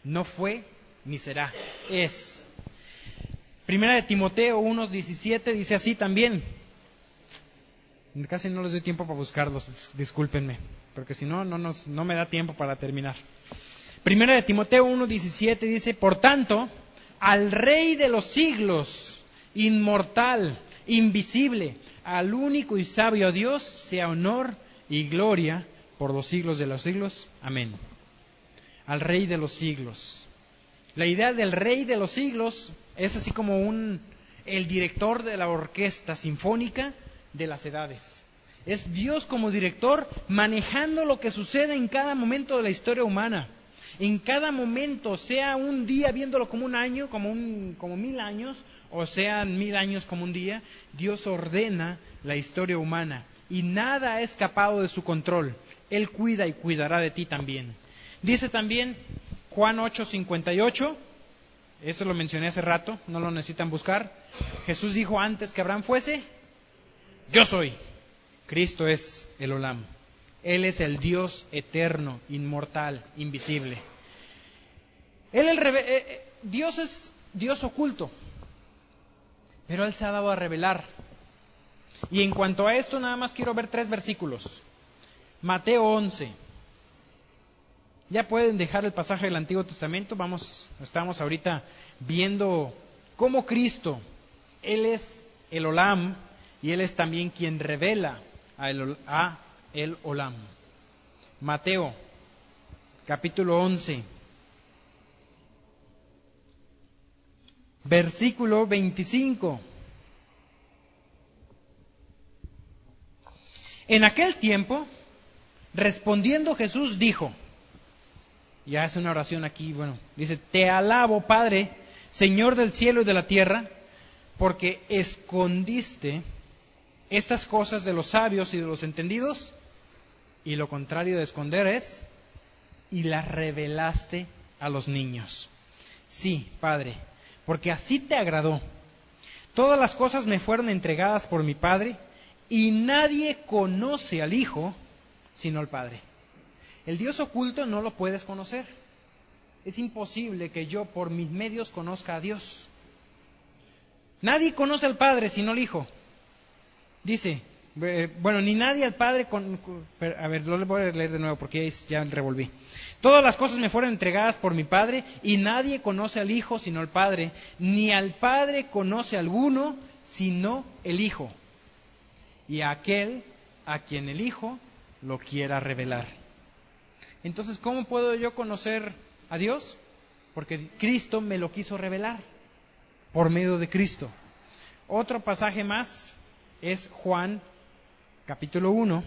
No fue ni será, es. Primera de Timoteo 1:17 dice así también. Casi no les doy tiempo para buscarlos, discúlpenme, porque si no, no me da tiempo para terminar. Primera de Timoteo 1:17 dice, por tanto, al Rey de los siglos, inmortal, invisible, al único y sabio Dios, sea honor y gloria por los siglos de los siglos. Amén. Al Rey de los siglos. La idea del Rey de los siglos es así como el director de la orquesta sinfónica de las edades. Es Dios como director manejando lo que sucede en cada momento de la historia humana. En cada momento, sea un día viéndolo como un año, como 1000 años, o sean 1000 años como un día, Dios ordena la historia humana y nada ha escapado de su control. Él cuida y cuidará de ti también. Dice también Juan 8:58, eso lo mencioné hace rato, no lo necesitan buscar. Jesús dijo antes que Abraham fuese, yo soy. Cristo es el Olam. Él es el Dios eterno, inmortal, invisible. Dios es Dios oculto, pero Él se ha dado a revelar. Y en cuanto a esto, nada más quiero ver 3 versículos. Mateo 11. Ya pueden dejar el pasaje del Antiguo Testamento. Estamos ahorita viendo cómo Cristo, Él es el Olam y Él es también quien revela a el Olam. Mateo, capítulo 11, versículo 25. En aquel tiempo, respondiendo Jesús dijo, y hace una oración aquí, dice, te alabo, Padre, Señor del cielo y de la tierra, porque escondiste estas cosas de los sabios y de los entendidos, y lo contrario de esconder es y las revelaste a los niños. Sí, Padre, porque así te agradó. Todas las cosas me fueron entregadas por mi Padre, y nadie conoce al Hijo sino el Padre. El Dios oculto no lo puedes conocer. Es imposible que yo por mis medios conozca a Dios. Nadie conoce al Padre sino el Hijo. Dice, ni nadie al Padre... a ver, lo voy a leer de nuevo porque ya revolví. Todas las cosas me fueron entregadas por mi Padre, y nadie conoce al Hijo sino el Padre, ni al Padre conoce alguno sino el Hijo, y a aquel a quien el Hijo lo quiera revelar. Entonces, ¿cómo puedo yo conocer a Dios? Porque Cristo me lo quiso revelar, por medio de Cristo. Otro pasaje más es Juan, capítulo 1.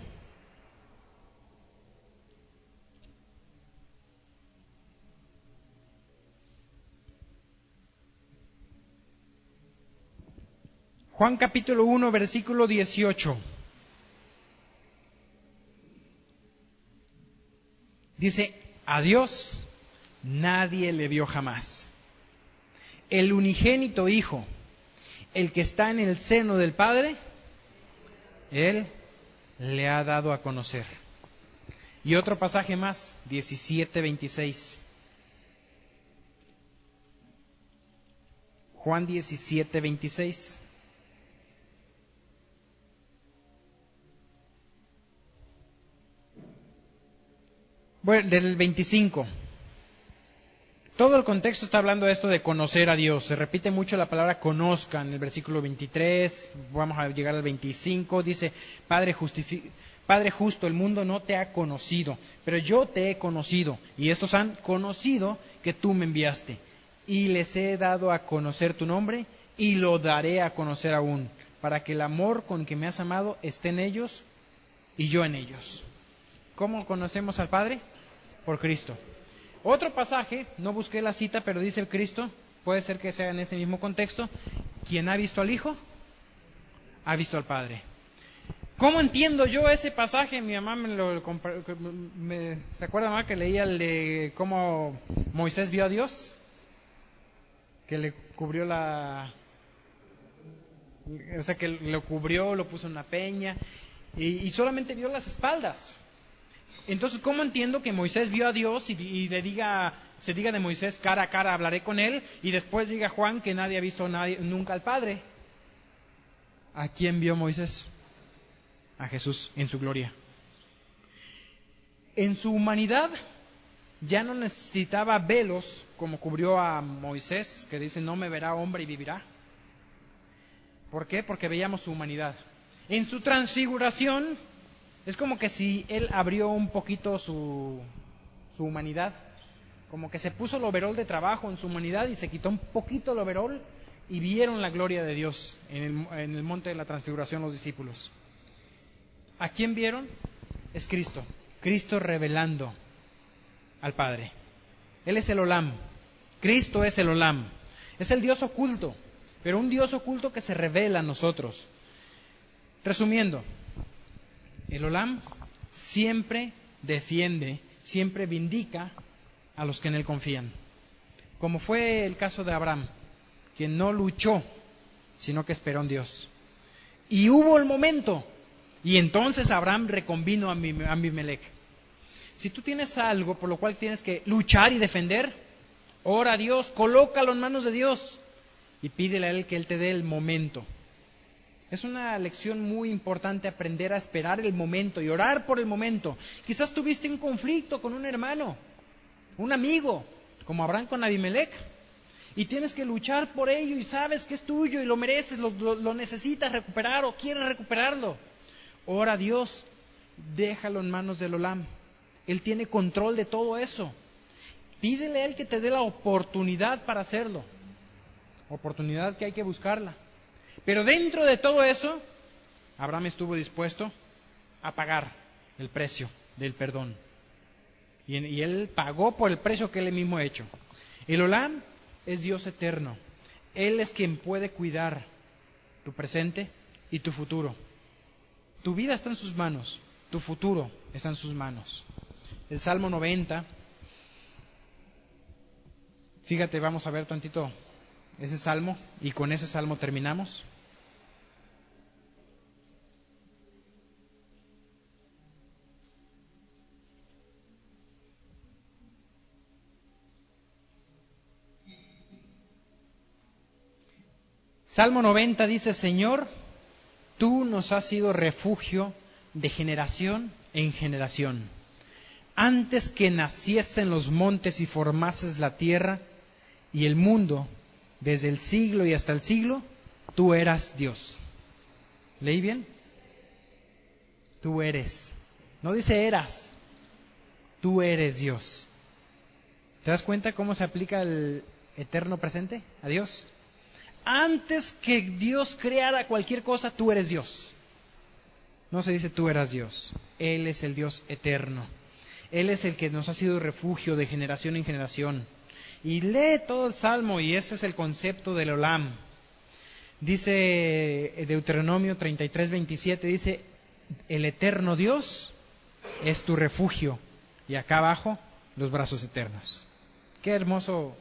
Juan capítulo 1, versículo 18. Dice, a Dios nadie le vio jamás. El unigénito Hijo, el que está en el seno del Padre, Él le ha dado a conocer. Y otro pasaje más, 17:26. Juan 17:26. Bueno, del 25. Todo el contexto está hablando de esto de conocer a Dios. Se repite mucho la palabra conozcan en el versículo 23. Vamos a llegar al 25. Dice, Padre justo, el mundo no te ha conocido, pero yo te he conocido. Y estos han conocido que tú me enviaste. Y les he dado a conocer tu nombre, y lo daré a conocer aún, para que el amor con que me has amado esté en ellos y yo en ellos. ¿Cómo conocemos al Padre? Por Cristo. Otro pasaje, no busqué la cita, pero dice el Cristo, puede ser que sea en ese mismo contexto, quien ha visto al Hijo, ha visto al Padre. ¿Cómo entiendo yo ese pasaje? Mi mamá ¿se acuerda, mamá, que leía el de cómo Moisés vio a Dios? Que le cubrió que lo cubrió, lo puso en una peña, y solamente vio las espaldas. Entonces, ¿cómo entiendo que Moisés vio a Dios y se diga de Moisés cara a cara, hablaré con él, y después diga Juan que nadie ha visto nunca al Padre? ¿A quién vio Moisés? A Jesús en su gloria. En su humanidad ya no necesitaba velos como cubrió a Moisés, que dice, no me verá hombre y vivirá. ¿Por qué? Porque veíamos su humanidad. En su transfiguración, es como que si Él abrió un poquito su humanidad, como que se puso el overol de trabajo en su humanidad y se quitó un poquito el overol, y vieron la gloria de Dios en el monte de la transfiguración los discípulos. ¿A quién vieron? Es Cristo. Cristo revelando al Padre. Él es el Olam. Cristo es el Olam. Es el Dios oculto, pero un Dios oculto que se revela a nosotros. Resumiendo, el Olam siempre defiende, siempre vindica a los que en él confían. Como fue el caso de Abraham, quien no luchó, sino que esperó en Dios. Y hubo el momento, y entonces Abraham reconvino a Abimelech. Si tú tienes algo por lo cual tienes que luchar y defender, ora a Dios, colócalo en manos de Dios y pídele a Él que Él te dé el momento. Es una lección muy importante aprender a esperar el momento y orar por el momento. Quizás tuviste un conflicto con un hermano, un amigo, como Abraham con Abimelech, y tienes que luchar por ello y sabes que es tuyo y lo mereces, lo necesitas recuperar o quieres recuperarlo. Ora a Dios, déjalo en manos del Olam. Él tiene control de todo eso. Pídele a Él que te dé la oportunidad para hacerlo. Oportunidad que hay que buscarla. Pero dentro de todo eso, Abraham estuvo dispuesto a pagar el precio del perdón. Y él pagó por el precio que él mismo ha hecho. El Olam es Dios eterno. Él es quien puede cuidar tu presente y tu futuro. Tu vida está en sus manos, tu futuro está en sus manos. El Salmo 90 Fíjate, vamos a ver tantito ese salmo y con ese salmo terminamos. Salmo 90 dice: Señor, tú nos has sido refugio de generación en generación. Antes que naciesen los montes y formases la tierra y el mundo, desde el siglo y hasta el siglo, tú eras Dios. ¿Leí bien? Tú eres. No dice eras. Tú eres Dios. ¿Te das cuenta cómo se aplica el eterno presente a Dios? Antes que Dios creara cualquier cosa, tú eres Dios. No se dice tú eras Dios. Él es el Dios eterno. Él es el que nos ha sido refugio de generación en generación. Y lee todo el Salmo y ese es el concepto del Olam. Dice Deuteronomio 33:27, dice: el eterno Dios es tu refugio. Y acá abajo, los brazos eternos. Qué hermoso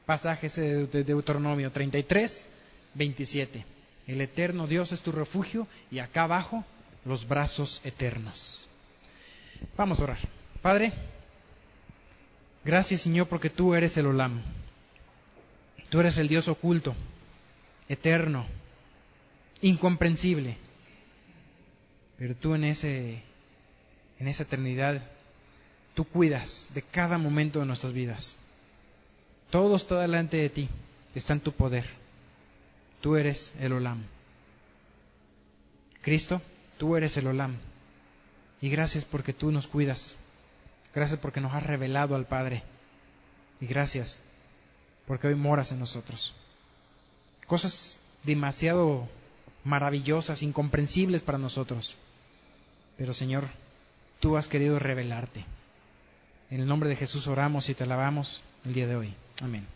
pasaje ese de Deuteronomio 33:27. El eterno Dios es tu refugio y acá abajo, los brazos eternos. Vamos a orar. Padre, gracias, Señor, porque tú eres el Olam. Tú eres el Dios oculto, eterno, incomprensible. Pero tú en esa eternidad, tú cuidas de cada momento de nuestras vidas. Todo está delante de ti, está en tu poder. Tú eres el Olam. Cristo, tú eres el Olam. Y gracias porque tú nos cuidas. Gracias porque nos has revelado al Padre. Y gracias porque hoy moras en nosotros. Cosas demasiado maravillosas, incomprensibles para nosotros. Pero Señor, tú has querido revelarte. En el nombre de Jesús oramos y te alabamos el día de hoy. Amén.